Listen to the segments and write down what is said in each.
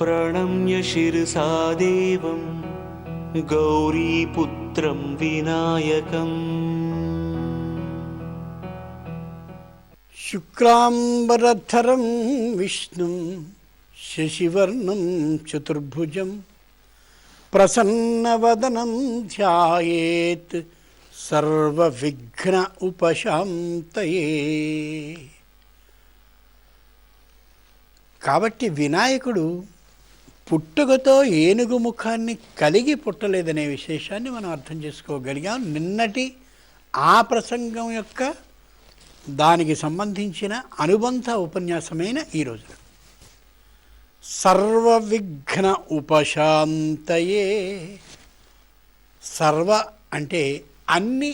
प्रणम्य शिरसा देवं गौरीपुत्रं विनायकम् शुक्लांबरधरं विष्णुं शशिवर्णं चतुर्भुजं प्रसन्नवदनं ध्यायेत् सर्वविघ्न उपशान्तये। కాబట్టి వినాయకుడు పుట్టుకతో ఏనుగు ముఖాన్ని కలిగి పుట్టలేదనే విశేషాన్ని మనం అర్థం చేసుకోగలిగాం. నిన్నటి ఆ ప్రసంగం యొక్క దానికి సంబంధించిన అనుబంధ ఉపన్యాసమైన ఈ రోజున సర్వవిఘ్న ఉపశాంతయే. సర్వ అంటే అన్ని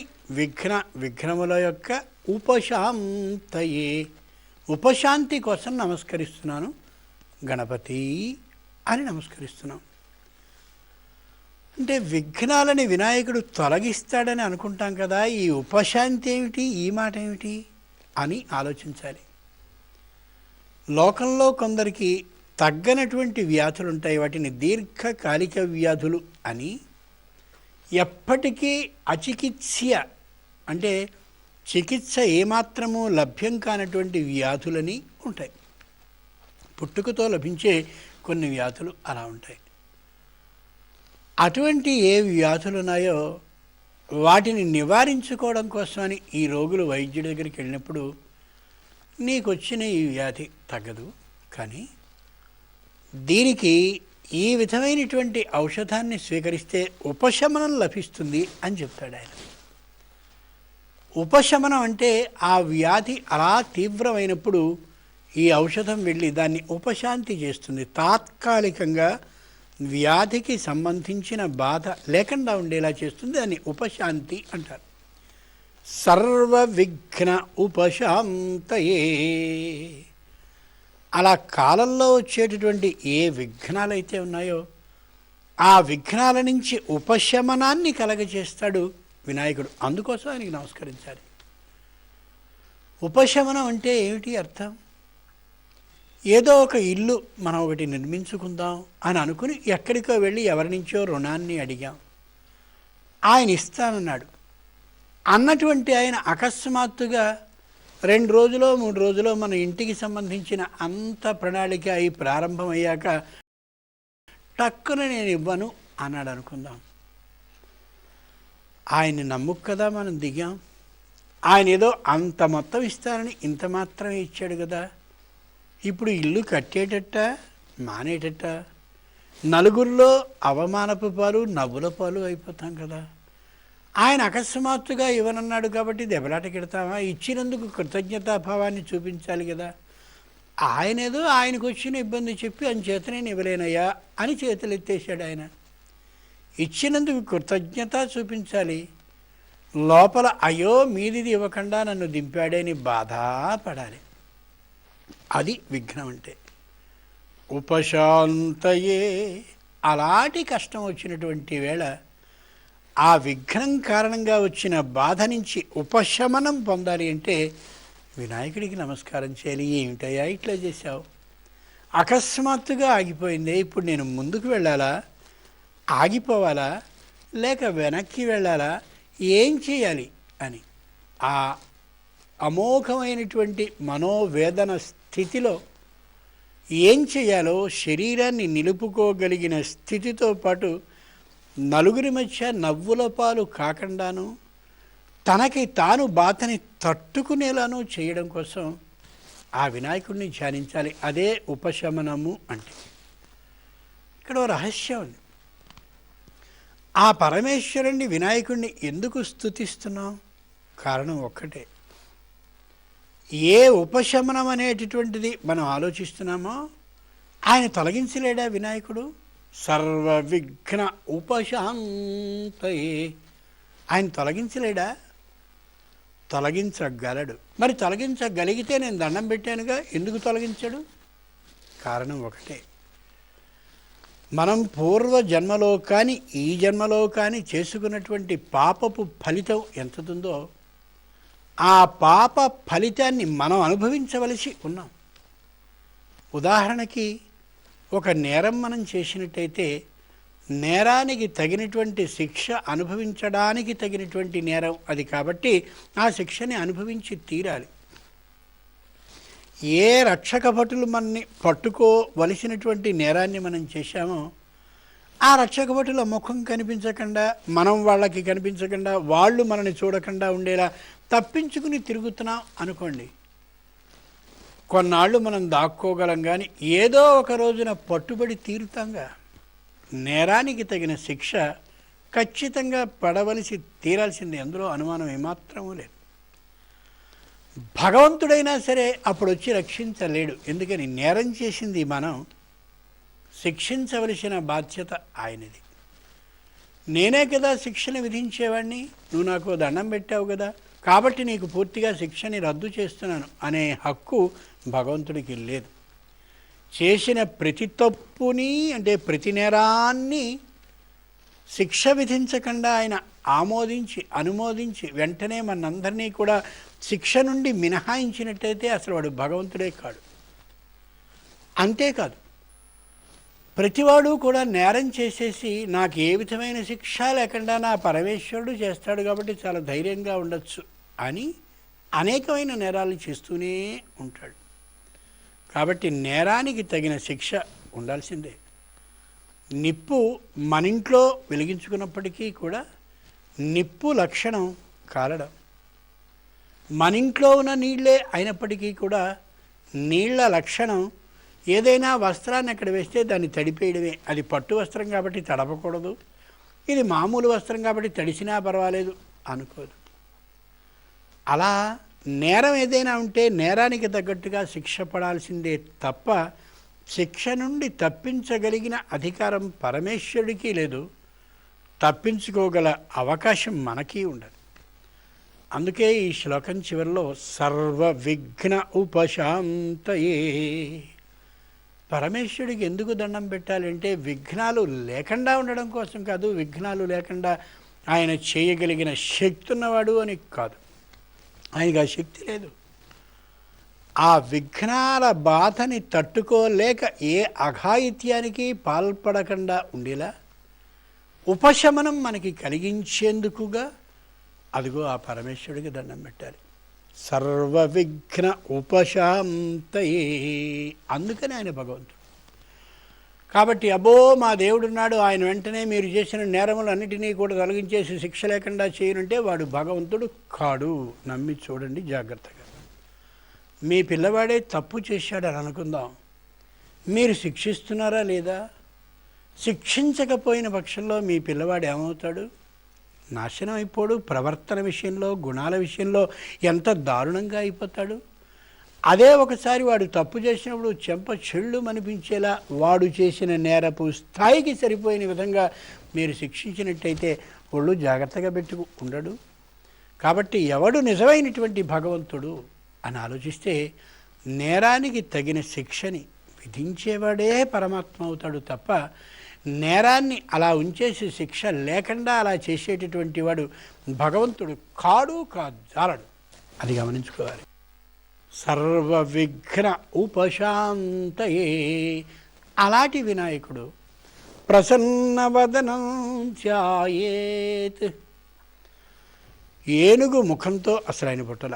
విఘ్నముల యొక్క ఉపశాంతయే, ఉపశాంతి కోసం నమస్కరిస్తున్నాను గణపతి అని నమస్కరిస్తున్నాం. అంటే విఘ్నాలని వినాయకుడు తొలగిస్తాడని అనుకుంటాం కదా, ఈ ఉపశాంతి ఏమిటి, ఈ మాట ఏమిటి అని ఆలోచించాలి. లోకంలో కొందరికి తగ్గనటువంటి వ్యాధులు ఉంటాయి, వాటిని దీర్ఘకాలిక వ్యాధులు అని. ఎప్పటికీ అచికిత్స్య అంటే చికిత్స ఏమాత్రము లభ్యం కానటువంటి వ్యాధులని ఉంటాయి. పుట్టుకతో లభించే కొన్ని వ్యాధులు అలా ఉంటాయి. అటువంటి ఏ వ్యాధులు ఉన్నాయో వాటిని నివారించుకోవడం కోసమని ఈ రోగులు వైద్యుడి దగ్గరికి వెళ్ళినప్పుడు నీకు వచ్చిన ఈ వ్యాధి తగ్గదు, కానీ దీనికి ఈ విధమైనటువంటి ఔషధాన్ని స్వీకరిస్తే ఉపశమనం లభిస్తుంది అని చెప్తాడు ఆయన. ఉపశమనం అంటే ఆ వ్యాధి అలా తీవ్రమైనప్పుడు ఈ ఔషధం వెళ్ళి దాన్ని ఉపశాంతి చేస్తుంది. తాత్కాలికంగా వ్యాధికి సంబంధించిన బాధ లేకుండా ఉండేలా చేస్తుంది, దాన్ని ఉపశాంతి అంటారు. సర్వవిఘ్న ఉపశాంతయే. అలా కాలంలో వచ్చేటటువంటి ఏ విఘ్నాలైతే ఉన్నాయో ఆ విఘ్నాల నుంచి ఉపశమనాన్ని కలగజేస్తాడు వినాయకుడు. అందుకోసం ఆయనకి నమస్కరించాలి. ఉపశమనం అంటే ఏమిటి అర్థం? ఏదో ఒక ఇల్లు మనం ఒకటి నిర్మించుకుందాం అని అనుకుని ఎక్కడికో వెళ్ళి ఎవరి నుంచో రుణాన్ని అడిగాం, ఆయన ఇస్తానన్నాడు. అన్నటువంటి ఆయన అకస్మాత్తుగా 2 రోజులో 3 రోజులో మన ఇంటికి సంబంధించిన అంత ప్రణాళిక అయి ప్రారంభమయ్యాక టక్కున నేను ఇవ్వను అన్నాడు అనుకుందాం. ఆయన్ని నమ్ముకు కదా మనం దిగాం. ఆయన ఏదో అంత మొత్తం ఇస్తానని ఇంత మాత్రమే ఇచ్చాడు కదా. ఇప్పుడు ఇల్లు కట్టేటట్ట మానేటట్ట నలుగురిలో అవమానపు పాలు నవ్వుల పాలు అయిపోతాం కదా. ఆయన అకస్మాత్తుగా ఇవ్వనన్నాడు కాబట్టి దెబ్బలాటకెడతామా? ఇచ్చినందుకు కృతజ్ఞతాభావాన్ని చూపించాలి కదా. ఆయన ఏదో ఆయనకు వచ్చిన ఇబ్బంది చెప్పి అంచేత నేను ఇవ్వలేనయ్యా అని చేతులు ఎత్తేసాడు ఆయన. ఇచ్చినందుకు కృతజ్ఞత చూపించాలి, లోపల అయ్యో మీదిది ఇవ్వకుండా నన్ను దింపాడని బాధపడాలి. అది విఘ్నం అంటే. ఉపశాంతయే. అలాంటి కష్టం వచ్చినటువంటి వేళ ఆ విఘ్నం కారణంగా వచ్చిన బాధ నుంచి ఉపశమనం పొందాలి అంటే వినాయకుడికి నమస్కారం చేయాలి. ఏమిటయ్యా ఇట్లా చేశావు, అకస్మాత్తుగా ఆగిపోయింది, ఇప్పుడు నేను ముందుకు వెళ్ళాలా, ఆగిపోవాలా, లేక వెనక్కి వెళ్ళాలా, ఏం చేయాలి అని ఆ అమోఘమైనటువంటి మనోవేదన స్థితిలో ఏం చేయాలో శరీరాన్ని నిలుపుకోగలిగిన స్థితితో పాటు నలుగురి మధ్య నవ్వుల పాలు కాకుండాను తనకి తాను బాధని తట్టుకునేలాను చేయడం కోసం ఆ వినాయకుడిని ధ్యానించాలి. అదే ఉపశమనము అంటే. ఇక్కడ ఓ రహస్యం ఉంది. ఆ పరమేశ్వరుణ్ణి వినాయకుడిని ఎందుకు స్తుతిస్తున్నాం? కారణం ఒక్కటే. ఏ ఉపశమనం అనేటటువంటిది మనం ఆలోచిస్తున్నామో ఆయన తొలగించలేడా వినాయకుడు? సర్వవిఘ్న ఉపశాంతయే. ఆయన తొలగించలేడా? తొలగించగలడు. మరి తొలగించగలిగితే నేను దండం పెట్టానుగా, ఎందుకు తొలగించడు? కారణం ఒకటే. మనం పూర్వ జన్మలో కానీ ఈ జన్మలో కానీ చేసుకున్నటువంటి పాపపు ఫలితం ఎంతుందో ఆ పాప ఫలితాన్ని మనం అనుభవించవలసి ఉన్నాం. ఉదాహరణకి ఒక నేరం మనం చేసినట్టయితే నేరానికి తగినటువంటి శిక్ష అనుభవించడానికి తగినటువంటి నేరం అది, కాబట్టి ఆ శిక్షని అనుభవించి తీరాలి. ఏ రక్షక భటులు మనని పట్టుకోవలసినటువంటి నేరాన్ని మనం చేశామో ఆ రక్షక భటుల ముఖం కనిపించకుండా, మనం వాళ్ళకి కనిపించకుండా, వాళ్ళు మనని చూడకుండా ఉండేలా తప్పించుకుని తిరుగుతున్నాం అనుకోండి, కొన్నాళ్ళు మనం దాక్కోగలం, కానీ ఏదో ఒక రోజున పట్టుబడి తీరుతాంగా. నేరానికి తగిన శిక్ష ఖచ్చితంగా పడవలసి తీరాల్సిందే, అందులో అనుమానం ఏమాత్రమూ లేదు. భగవంతుడైనా సరే అప్పుడు వచ్చి రక్షించలేడు. ఎందుకని? నేరం చేసింది మనం, శిక్షించవలసిన బాధ్యత ఆయనది. నేనే కదా శిక్షను విధించేవాడిని, నువ్వు నాకు దండం పెట్టావు కదా, కాబట్టి నీకు పూర్తిగా శిక్షని రద్దు చేస్తున్నాను అనే హక్కు భగవంతుడికి లేదు. చేసిన ప్రతి తప్పుని, అంటే ప్రతి నేరాన్ని శిక్ష విధించకుండా ఆయన ఆమోదించి అనుమోదించి వెంటనే మనందరినీ కూడా శిక్ష నుండి మినహాయించినట్టయితే అసలు వాడు భగవంతుడే కాడు. అంతేకాదు, ప్రతివాడు కూడా నేరం చేసేసి నాకు ఏ విధమైన శిక్ష లేకుండా నా పరమేశ్వరుడు చేస్తాడు కాబట్టి చాలా ధైర్యంగా ఉండొచ్చు అని అనేకమైన నేరాలు చేస్తూనే ఉంటాడు. కాబట్టి నేరానికి తగిన శిక్ష ఉండాల్సిందే. నిప్పు మన ఇంట్లో వెలిగించుకున్నప్పటికీ కూడా నిప్పు లక్షణం కాలడం, మన ఇంట్లో ఉన్న నీళ్ళే అయినప్పటికీ కూడా నీళ్ల లక్షణం ఏదైనా వస్త్రాన్ని అక్కడ వేస్తే దాన్ని తడిపేయడమే. అది పట్టు వస్త్రం కాబట్టి తడపకూడదు, ఇది మామూలు వస్త్రం కాబట్టి తడిసినా పర్వాలేదు అనుకోదు. అలా నేరం ఏదైనా ఉంటే నేరానికి తగ్గట్టుగా శిక్ష పడాల్సిందే తప్ప శిక్ష నుండి తప్పించగలిగిన అధికారం పరమేశ్వరుడికి లేదు, తప్పించుకోగల అవకాశం మనకి ఉండదు. అందుకే ఈ శ్లోకం చివరిలో సర్వ విఘ్న ఉపశాంతయే. పరమేశ్వరుడికి ఎందుకు దండం పెట్టాలంటే విఘ్నాలు లేకుండా ఉండడం కోసం కాదు, విఘ్నాలు లేకుండా ఆయన చేయగలిగిన శక్తి ఉన్నవాడు అని కాదు, ఆయనకు ఆ శక్తి లేదు. ఆ విఘ్నాల బాధని తట్టుకోలేక ఏ అఘాయిత్యానికి పాల్పడకుండా ఉండేలా ఉపశమనం మనకి కలిగించేందుకుగా అదిగో ఆ పరమేశ్వరుడికి దండం పెట్టాలి. సర్వ విఘ్న ఉపశాంతయే, అందుకని ఆయన భగవంతుడు. కాబట్టి అబ్బో మా దేవుడున్నాడు, ఆయన వెంటనే మీరు చేసిన నేరములన్నిటినీ కూడా తొలగించేసి శిక్ష లేకుండా చేయనంటే వాడు భగవంతుడు కాడు. నమ్మి చూడండి జాగ్రత్తగా. మీ పిల్లవాడే తప్పు చేశాడని అనుకుందాం, మీరు శిక్షిస్తున్నారా లేదా? శిక్షించకపోయిన పక్షంలో మీ పిల్లవాడు ఏమవుతాడు? నాశనం అయిపోడు. ప్రవర్తన విషయంలో, గుణాల విషయంలో ఎంత దారుణంగా అయిపోతాడు. అదే ఒకసారి వాడు తప్పు చేసినప్పుడు చెంప చెళ్ళు అనిపించేలా వాడు చేసిన నేరపు స్థాయికి సరిపోయిన విధంగా మీరు శిక్షించినట్టయితే ఒళ్ళు జాగ్రత్తగా పెట్టుకు ఉండడు. కాబట్టి ఎవడు నిజమైనటువంటి భగవంతుడు అని ఆలోచిస్తే నేరానికి తగిన శిక్షని విధించేవాడే పరమాత్మ అవుతాడు తప్ప నేరాన్ని అలా ఉంచేసి శిక్ష లేకుండా అలా చేసేటటువంటి వాడు భగవంతుడు కాడు, జాలడు. అది గమనించుకోవాలి. సర్వ విఘ్న ఉపశాంతయే, అలాంటి వినాయకుడు ప్రసన్నవదనం ధ్యాయేత్. ఏనుగు ముఖంతో అసలు ఆయన పుట్టల.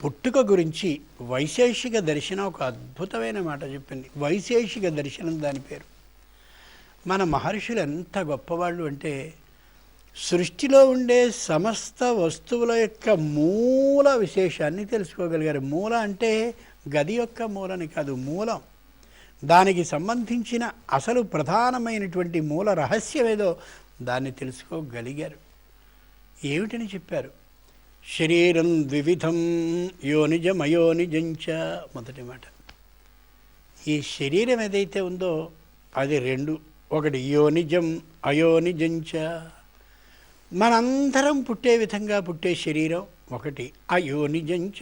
పుట్టుక గురించి వైశేషిక దర్శనం ఒక అద్భుతమైన మాట చెప్పింది. వైశేషిక దర్శనం దాని పేరు. మన మహర్షులు ఎంత గొప్పవాళ్ళు అంటే సృష్టిలో ఉండే సమస్త వస్తువుల యొక్క మూల విశేషాన్ని తెలుసుకోగలిగారు. మూల అంటే గది యొక్క మూలని కాదు, మూలం, దానికి సంబంధించిన అసలు ప్రధానమైనటువంటి మూల రహస్యం ఏదో దాన్ని తెలుసుకోగలిగారు. ఏమిటని చెప్పారు? శరీరం ద్వివిధం యోనిజమయోనిజంచ. మొదటి మాట, ఈ శరీరం ఏదైతే ఉందో అది రెండు. ఒకటి యోనిజం అయోనిజంచ, మనందరం పుట్టే విధంగా పుట్టే శరీరం ఒకటి. అయోనిజంచ,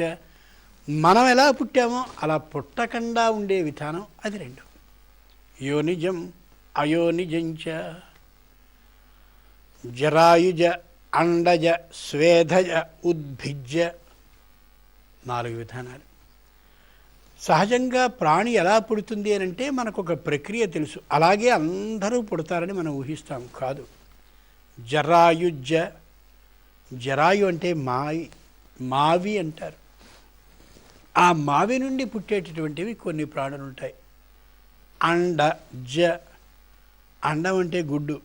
మనం ఎలా పుట్టామో అలా పుట్టకుండా ఉండే విధానం అది రెండు. యోనిజం అయోనిజంచ. జరాయుజ అండజ స్వేధజ ఉద్భిజ్య, 4 విధానాలు. సహజంగా ప్రాణి ఎలా పుడుతుంది అని అంటే మనకు ఒక ప్రక్రియ తెలుసు. అలాగే అందరూ పుడతారని మనం ఊహిస్తాం. కాదు. జరాయుజ్జ, జరాయు అంటే మావి అంటారు. ఆ మావి నుండి పుట్టేటటువంటివి కొన్ని ప్రాణులు ఉంటాయి. జ, అండం అంటే గుడ్డు,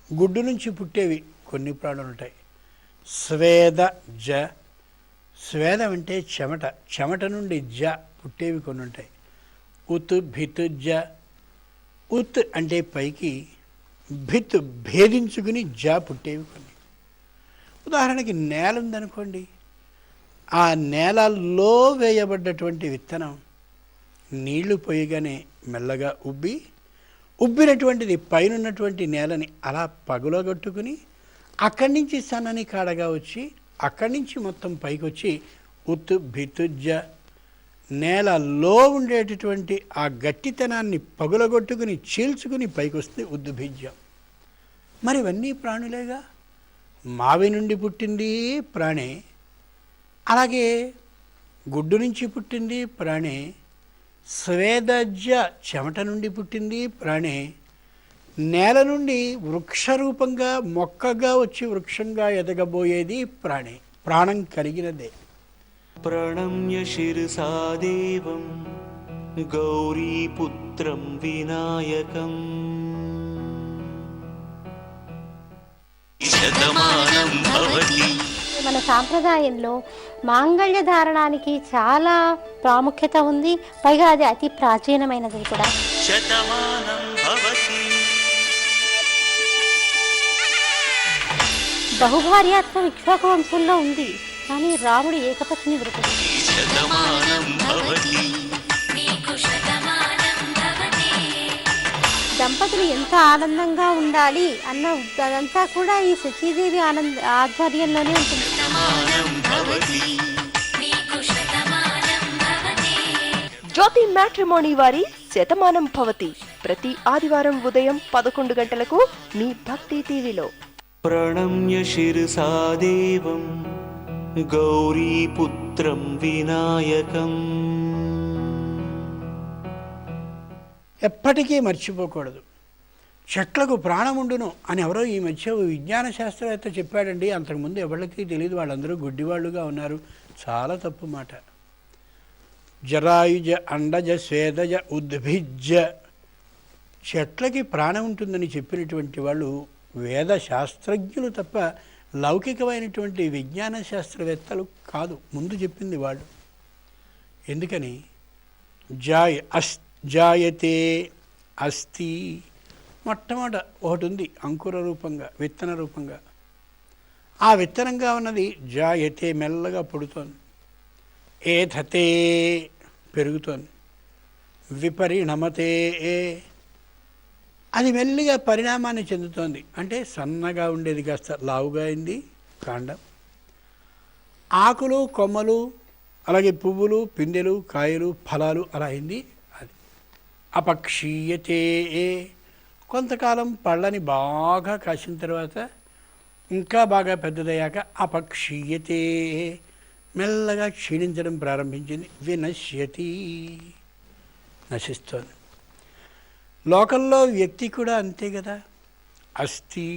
గుడ్డు నుంచి పుట్టేవి కొన్ని ప్రాణులు ఉంటాయి. స్వేద జ, స్వేదం అంటే చెమట, చెమట నుండి జ పుట్టేవి కొన్ని ఉంటాయి. ఉత్ భిత్ జ, ఉత్ అంటే పైకి, భిత్ భేదించుకుని జ పుట్టేవి కొన్ని. ఉదాహరణకి నేల ఉందనుకోండి, ఆ నేలలో వేయబడ్డటువంటి విత్తనం నీళ్లు పోయగానే మెల్లగా ఉబ్బినటువంటిది పైనున్నటువంటి నేలని అలా పగులగొట్టుకుని అక్కడి నుంచి సన్నని కాడగా వచ్చి అక్కడి నుంచి మొత్తం పైకి వచ్చి ఉత్ భితుజ్జ, నేలలో ఉండేటటువంటి ఆ గట్టితనాన్ని పగులగొట్టుకుని చీల్చుకుని పైకి వస్తే ఉద్భిజ్యం. మరి ఇవన్నీ ప్రాణులేగా. మావి నుండి పుట్టింది ప్రాణే, అలాగే గుడ్డు నుంచి పుట్టింది ప్రాణే, స్వేదజ్జ చెమట నుండి పుట్టింది ప్రాణే, నేల నుండి వృక్షరూపంగా మొక్కగా వచ్చి వృక్షంగా ఎదగబోయేది ప్రాణే, ప్రాణం కలిగినదే. ప్రణమ్య శిరసా దేవం గౌరీపుత్రం వినాయకం శతమానం భవతి. మన సాంప్రదాయంలో మాంగళ్య ధారణానికి చాలా ప్రాముఖ్యత ఉంది. పైగా అది అతి ప్రాచీనమైనది కూడా. శతమానం భవతి. బహుభార్యాత్వం ఇక్ష్వాకు వంశంలో ఉంది, కానీ రాముడు ఏకపత్ని వ్రతుడు. శతమానం భవతి. దంపతులు ఎంత ఆనందంగా ఉండాలి అన్న అదంతా కూడా ఈ శచీదేవి ఆధ్వర్యంలోనే ఉంటుంది. జ్యోతి మ్యాట్రిమోనీ వారి శతమానం భవతి ప్రతి ఆదివారం ఉదయం 11 గంటలకు మీ భక్తి టీవీలో. ప్రణమ్య శిరసా దేవం గౌరీపుత్రం వినాయకం. ఎప్పటికీ మర్చిపోకూడదు. చెట్లకు ప్రాణముండును అని ఎవరో ఈ మధ్య విజ్ఞాన శాస్త్రవేత్త చెప్పాడండి. అంతకుముందు ఎవరికి తెలియదు, వాళ్ళందరూ గుడ్డివాళ్ళుగా ఉన్నారు. చాలా తప్పు మాట. జరాయుజ అండజ స్వేదజ ఉద్భిజ్జ, చెట్లకి ప్రాణం ఉంటుందని చెప్పినటువంటి వాళ్ళు వేద శాస్త్రజ్ఞులు తప్ప లౌకికమైనటువంటి విజ్ఞాన శాస్త్రవేత్తలు కాదు. ముందు చెప్పింది వాళ్ళు. ఎందుకని జాయతే అస్థి, మొట్టమొదట ఒకటి ఉంది అంకుర రూపంగా, విత్తన రూపంగా. ఆ విత్తనంగా ఉన్నది జాయతే మెల్లగా పుడుతోంది. ఏధతే పెరుగుతోంది. విపరిణమతే అది మెల్లిగా పరిణామాన్ని చెందుతోంది. అంటే సన్నగా ఉండేది కాస్త లావుగా అయింది కాండం. ఆకులు కొమ్మలు అలాగే పువ్వులు పిందెలు కాయలు ఫలాలు అలా అయింది. అది అపక్షీయతే, కొంతకాలం పళ్ళని బాగా కాసిన తర్వాత ఇంకా బాగా పెద్దదయ్యాక అపక్షీయతే, మెల్లగా క్షీణించడం ప్రారంభించింది. వినశ్యతి, నశిస్తోంది. లోకంలో వ్యక్తి కూడా అంతే కదా. అస్థి,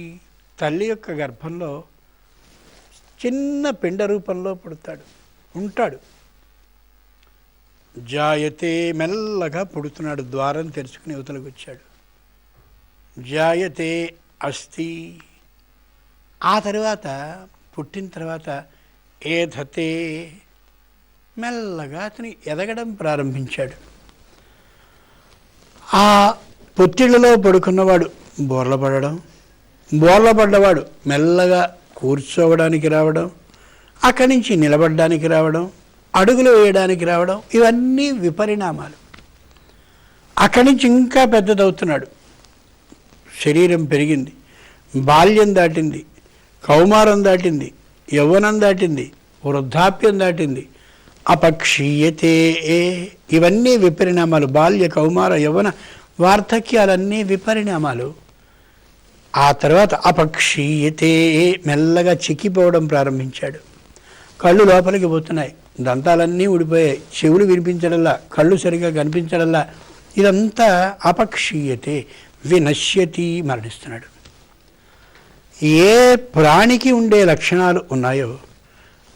తల్లి యొక్క గర్భంలో చిన్న పిండ రూపంలో పుడతాడు, ఉంటాడు. జాయతే, మెల్లగా పుడుతున్నాడు, ద్వారం తెరుచుకుని యువతలకు వచ్చాడు. జాయతే అస్థి, ఆ తర్వాత పుట్టిన తర్వాత ఏధతే, మెల్లగా అతని ఎదగడం ప్రారంభించాడు. ఆ పొత్తిళ్లలో పడుకున్నవాడు బోర్ల పడడం, బోర్ల పడ్డవాడు మెల్లగా కూర్చోవడానికి రావడం, అక్కడి నుంచి నిలబడడానికి రావడం, అడుగులు వేయడానికి రావడం, ఇవన్నీ విపరిణామాలు. అక్కడి నుంచి ఇంకా పెద్దదవుతున్నాడు. శరీరం పెరిగింది, బాల్యం దాటింది, కౌమారం దాటింది, యవ్వనం దాటింది, వృద్ధాప్యం దాటింది. అపక్షీయతే, ఇవన్నీ విపరిణామాలు. బాల్య కౌమార యవ్వన వార్ధక్యాలన్నీ విపరిణామాలు. ఆ తర్వాత అపక్షీయతే, మెల్లగా చిక్కిపోవడం ప్రారంభించాడు. కళ్ళు లోపలికి పోతున్నాయి, దంతాలన్నీ ఊడిపోయాయి, చెవులు వినిపించడల్లా, కళ్ళు సరిగా కనిపించడల్లా, ఇదంతా అపక్షీయతే, వినశ్యతి, మరణిస్తున్నాడు. ఏ ప్రాణికి ఉండే లక్షణాలు ఉన్నాయో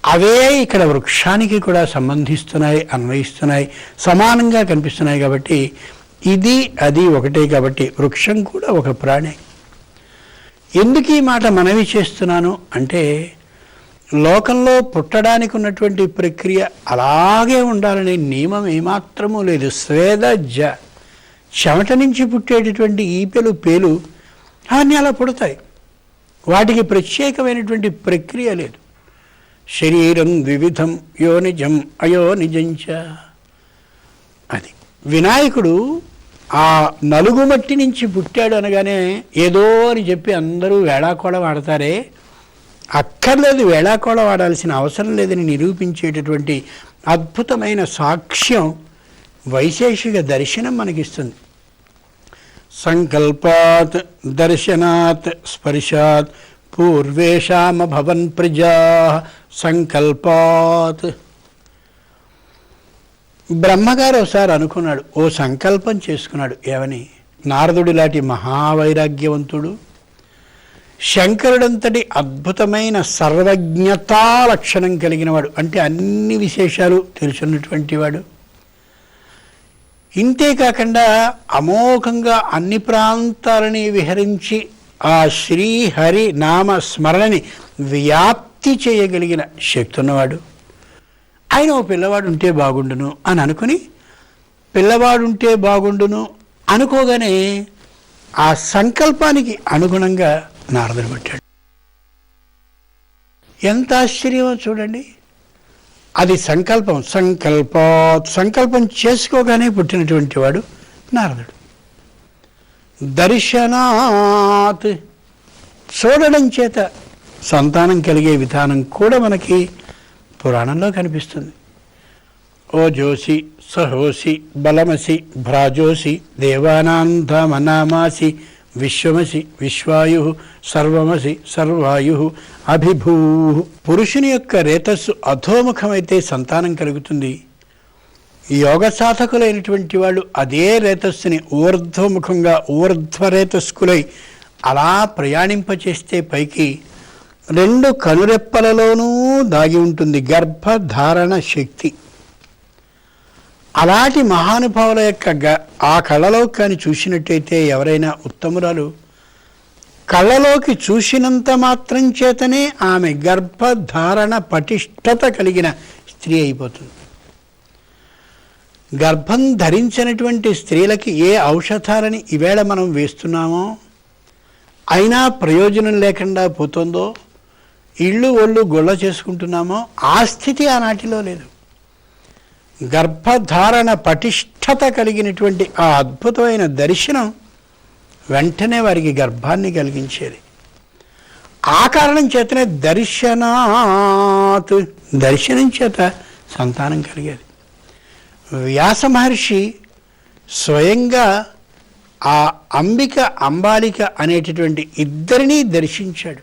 అవే ఇక్కడ వృక్షానికి కూడా సంబంధిస్తున్నాయి, అన్వయిస్తున్నాయి, సమానంగా కనిపిస్తున్నాయి. కాబట్టి ఇది అది ఒకటే. కాబట్టి వృక్షం కూడా ఒక ప్రాణి. ఎందుకు ఈ మాట మనవి చేస్తున్నాను అంటే, లోకంలో పుట్టడానికి ఉన్నటువంటి ప్రక్రియ అలాగే ఉండాలనే నియమం ఏమాత్రమూ లేదు. స్వేద జ, చెమట నుంచి పుట్టేటటువంటి ఈపెలు పేలు అవన్నీ అలా పుడతాయి. వాటికి ప్రత్యేకమైనటువంటి ప్రక్రియ లేదు. శరీరం వివిధం యోనిజం అయోనిజంచ. అది వినాయకుడు ఆ నలుగు మట్టి నుంచి పుట్టాడు అనగానే ఏదో అని చెప్పి అందరూ వేళాకోళం ఆడతారే, అక్కర్లేదు, వేళాకోళం ఆడాల్సిన అవసరం లేదని నిరూపించేటటువంటి అద్భుతమైన సాక్ష్యం వైశేషిక దర్శనం మనకిస్తుంది. సంకల్పాత్ దర్శనాత్ స్పర్శాత్ పూర్వేషామభవన్ ప్రజా. సంకల్పాత్. బ్రహ్మగారు ఒకసారి అనుకున్నాడు, ఓ సంకల్పం చేసుకున్నాడు. ఏమని? నారదుడి లాంటి మహావైరాగ్యవంతుడు, శంకరుడంతటి అద్భుతమైన సర్వజ్ఞతా లక్షణం కలిగినవాడు, అంటే అన్ని విశేషాలు తెలుసున్నటువంటి వాడు. ఇంతేకాకుండా అమోఘంగా అన్ని ప్రాంతాలని విహరించి ఆ శ్రీహరి నామ స్మరణని వ్యాప్తి చేయగలిగిన శక్తి ఉన్నవాడు. ఆయన ఓ పిల్లవాడు ఉంటే బాగుండును అని అనుకుని, పిల్లవాడుంటే బాగుండును అనుకోగానే ఆ సంకల్పానికి అనుగుణంగా నారదుడు పుట్టాడు. ఎంత ఆశ్చర్యమో చూడండి. అది సంకల్పం. సంకల్పం చేసుకోగానే పుట్టినటువంటి వాడు నారదుడు. దర్శనాత్, చూడడం చేత సంతానం కలిగే విధానం కూడా మనకి పురాణంలో కనిపిస్తుంది. ఓజోసి సహోసి బలమసి భ్రాజోసి దేవానాంధమనామాసి విశ్వమసి విశ్వాయు సర్వమసి సర్వాయు అభిభూ. పురుషుని యొక్క రేతస్సు అధోముఖమైతే సంతానం కలుగుతుంది. యోగ సాధకులైనటువంటి వాళ్ళు అదే రేతస్సుని ఊర్ధ్వముఖంగా ఊర్ధ్వరేతస్కులై అలా ప్రయాణింపచేస్తే పైకి రెండు కనురెప్పలలోనూ దాగి ఉంటుంది గర్భధారణ శక్తి. అలాంటి మహానుభావుల యొక్క ఆ కళ్ళలో కానీ చూసినట్టయితే ఎవరైనా ఉత్తమురాలు కళ్ళలోకి చూసినంత మాత్రం చేతనే ఆమె గర్భధారణ పటిష్టత కలిగిన స్త్రీ అయిపోతుంది. గర్భం ధరించినటువంటి స్త్రీలకి ఏ ఔషధాలని ఈవేళ మనం వేస్తున్నామో అయినా ప్రయోజనం లేకుండా పోతుందో, ఇళ్ళు ఒళ్ళు గొల్ల చేసుకుంటున్నామో, ఆ స్థితి ఆనాటిలో లేదు. గర్భధారణ పటిష్టత కలిగినటువంటి ఆ అద్భుతమైన దర్శనం వెంటనే వారికి గర్భాన్ని కలిగించేది. ఆ కారణం చేతనే దర్శనాత్, దర్శనం చేత సంతానం కలిగేది. వ్యాస మహర్షి స్వయంగా ఆ అంబిక అంబాలిక అనేటటువంటి ఇద్దరినీ దర్శించాడు.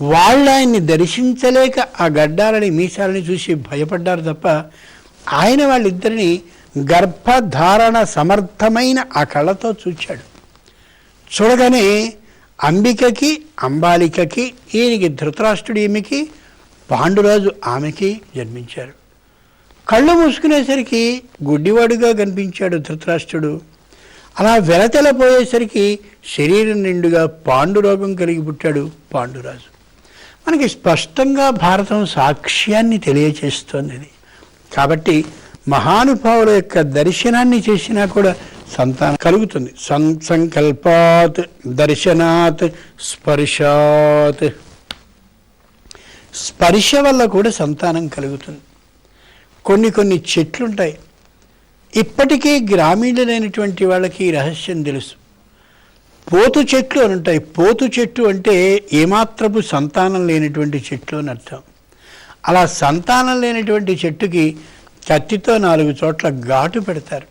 వాళ్ళు ఆయన్ని దర్శించలేక ఆ గడ్డాలని మీసాలని చూసి భయపడ్డారు తప్ప ఆయన వాళ్ళిద్దరినీ గర్భధారణ సమర్థమైన ఆ కళ్ళతో చూచాడు. చూడగానే అంబికకి అంబాలికకి, ఈయనకి ధృతరాష్ట్రుడు ఈమెకి, పాండురాజు ఆమెకి జన్మించారు. కళ్ళు మూసుకునేసరికి గుడ్డివాడుగా కనిపించాడు ధృతరాష్ట్రుడు. అలా వెలతెలపోయేసరికి శరీరం నిండుగా పాండురోగం కలిగి పుట్టాడు పాండురాజు. మనకి స్పష్టంగా భారతం సాక్ష్యాన్ని తెలియచేస్తోంది ఇది. కాబట్టి మహానుభావుల యొక్క దర్శనాన్ని చేసినా కూడా సంతానం కలుగుతుంది. సంకల్పాత్ దర్శనాత్ స్పర్శాత్, స్పర్శ వల్ల కూడా సంతానం కలుగుతుంది. కొన్ని చెట్లుంటాయి, ఇప్పటికీ గ్రామీణులైనటువంటి వాళ్ళకి ఈ రహస్యం తెలుసు. పోతు చెట్లు అని ఉంటాయి. పోతు చెట్టు అంటే ఏమాత్రపు సంతానం లేనటువంటి చెట్లు అని అర్థం. అలా సంతానం లేనటువంటి చెట్టుకి కత్తితో 4 చోట్ల ఘాటు పెడతారు.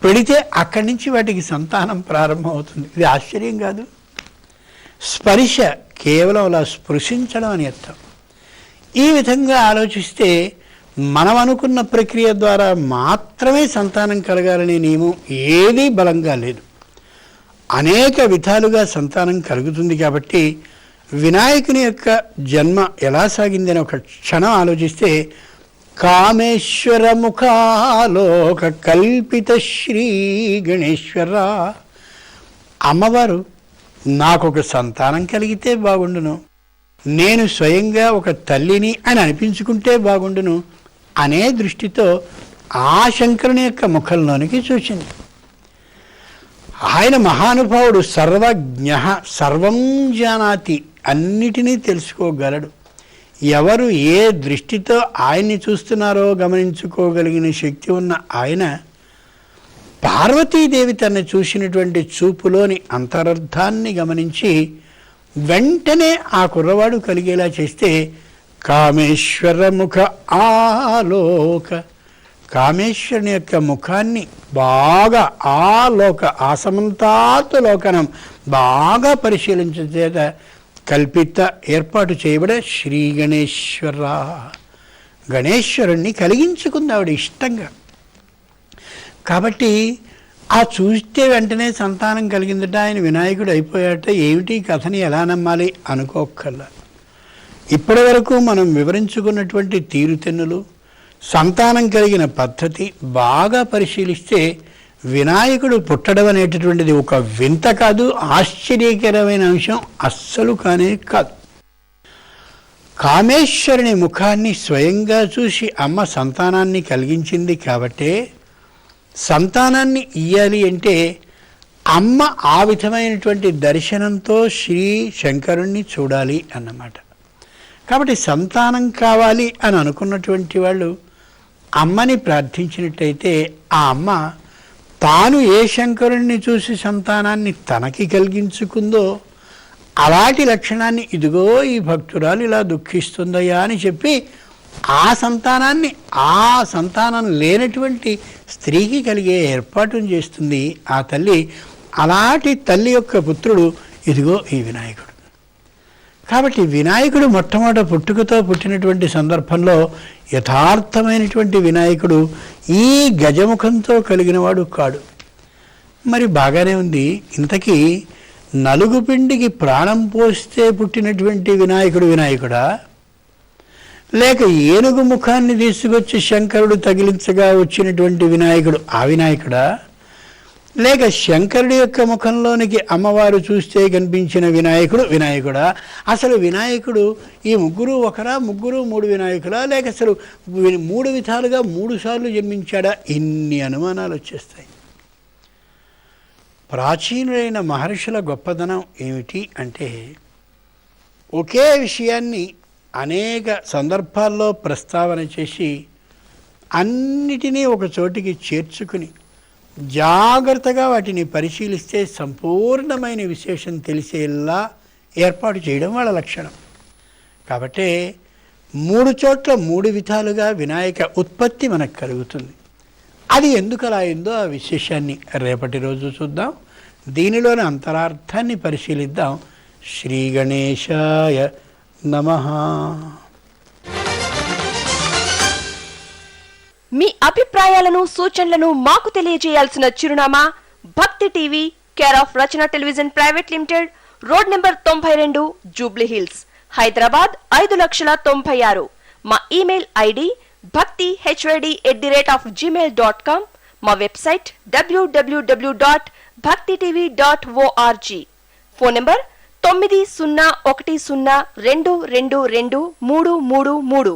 పెడితే అక్కడి నుంచి వాటికి సంతానం ప్రారంభం అవుతుంది. ఇది ఆశ్చర్యం కాదు. స్పర్శ కేవలం అలా స్పృశించడం అని అర్థం. ఈ విధంగా ఆలోచిస్తే మనం అనుకున్న ప్రక్రియ ద్వారా మాత్రమే సంతానం కలగాలనే నియమం ఏదీ బలంగా లేదు. అనేక విధాలుగా సంతానం కలుగుతుంది. కాబట్టి వినాయకుని యొక్క జన్మ ఎలా సాగిందని ఒక క్షణం ఆలోచిస్తే, కామేశ్వర ముఖాలోక కల్పిత శ్రీ గణేశ్వర, అమ్మవారు నాకొక సంతానం కలిగితే బాగుండును, నేను స్వయంగా ఒక తల్లిని అని అనిపించుకుంటే బాగుండును అనే దృష్టితో ఆ శంకరుని యొక్క ముఖంలోనికి చూసింది. ఆయన మహానుభావుడు, సర్వజ్ఞ, సర్వం జానాతి, అన్నిటినీ తెలుసుకోగలడు. ఎవరు ఏ దృష్టితో ఆయన్ని చూస్తున్నారో గమనించుకోగలిగిన శక్తి ఉన్న ఆయన పార్వతీదేవి తనను చూసినటువంటి చూపులోని అంతరర్థాన్ని గమనించి వెంటనే ఆ కుర్రవాడు కలిగేలా చేస్తే, కామేశ్వర ముఖ ఆలోక, కామేశ్వరుని యొక్క ముఖాన్ని బాగా ఆలోక, ఆసమంతాత్ లోకనం బాగా పరిశీలించే చేత కల్పిత ఏర్పాటు చేయబడే శ్రీ గణేశ్వర, గణేశ్వరుణ్ణి కలిగించుకుంది ఆవిడ ఇష్టంగా. కాబట్టి ఆ చూస్తే వెంటనే సంతానం కలిగిందట, ఆయన వినాయకుడు అయిపోయాట, ఏమిటి కథని ఎలా నమ్మాలి అనుకోక్కర్లా. ఇప్పటి వరకు మనం వివరించుకున్నటువంటి తీరుతెన్నులు, సంతానం కలిగిన పద్ధతి బాగా పరిశీలిస్తే వినాయకుడు పుట్టడం అనేటటువంటిది ఒక వింత కాదు, ఆశ్చర్యకరమైన అంశం అస్సలు కానే కాదు. కామేశ్వరుని ముఖాన్ని స్వయంగా చూసి అమ్మ సంతానాన్ని కలిగించింది. కాబట్టే సంతానాన్ని ఇయ్యాలి అంటే అమ్మ ఆ విధమైనటువంటి దర్శనంతో శ్రీ శంకరుణ్ణి చూడాలి అన్నమాట. కాబట్టి సంతానం కావాలి అని అనుకున్నటువంటి వాళ్ళు అమ్మని ప్రార్థించినట్టయితే ఆ అమ్మ తాను ఏ శంకరుణ్ణి చూసి సంతానాన్ని తనకి కలిగించుకుందో అలాంటి లక్షణాన్ని, ఇదిగో ఈ భక్తురాలు ఇలా దుఃఖిస్తుందయ్యా అని చెప్పి ఆ సంతానాన్ని ఆ సంతానం లేనటువంటి స్త్రీకి కలిగే ఏర్పాటును చేస్తుంది ఆ తల్లి. అలాంటి తల్లి యొక్క పుత్రుడు ఇదిగో ఈ వినాయకుడు. కాబట్టి వినాయకుడు మొట్టమొదట పుట్టుకతో పుట్టినటువంటి సందర్భంలో యథార్థమైనటువంటి వినాయకుడు ఈ గజముఖంతో కలిగినవాడు కాడు. మరి బాగానే ఉంది, ఇంతకీ నలుగు పిండికి ప్రాణం పోస్తే పుట్టినటువంటి వినాయకుడు వినాయకుడా, లేక ఏనుగు ముఖాన్ని తీసుకొచ్చి శంకరుడు తగిలించగా వచ్చినటువంటి వినాయకుడు ఆ వినాయకుడా, లేక శంకరుడి యొక్క ముఖంలోనికి అమ్మవారు చూస్తే కనిపించిన వినాయకుడు వినాయకుడా? అసలు వినాయకుడు ఈ ముగ్గురు ఒకరా, ముగ్గురు మూడు వినాయకుడా, లేక అసలు మూడు విధాలుగా 3 సార్లు జన్మించాడా? ఇన్ని అనుమానాలు వచ్చేస్తాయి. ప్రాచీనులైన మహర్షుల గొప్పదనం ఏమిటి అంటే, ఒకే విషయాన్ని అనేక సందర్భాల్లో ప్రస్తావన చేసి అన్నిటినీ ఒక చోటికి చేర్చుకుని జాగ్రత్తగా వాటిని పరిశీలిస్తే సంపూర్ణమైన విశేషం తెలిసేలా ఏర్పాటు చేయడం వాళ్ళ లక్షణం. కాబట్టి 3 చోట్ల 3 విధాలుగా వినాయక ఉత్పత్తి మనకు కలుగుతుంది. అది ఎందుకు అలా అయిందో ఆ విశేషాన్ని రేపటి రోజు చూద్దాం. దీనిలోని అంతరార్థాన్ని పరిశీలిద్దాం. శ్రీ గణేశాయ నమః. మీ అభిప్రాయాలను, సూచనలను మాకు తెలియజేయాల్సిన చిరునామా భక్తి TV, care of Rachana television private limited, road number 92, Jubilee hills, Hyderabad 5,96,000. మా ఇమెయిల్ ఐడి bhakti@gmail.com. మా వెబ్సైట్ www.bhaktitv.org. Phone number 901012223333.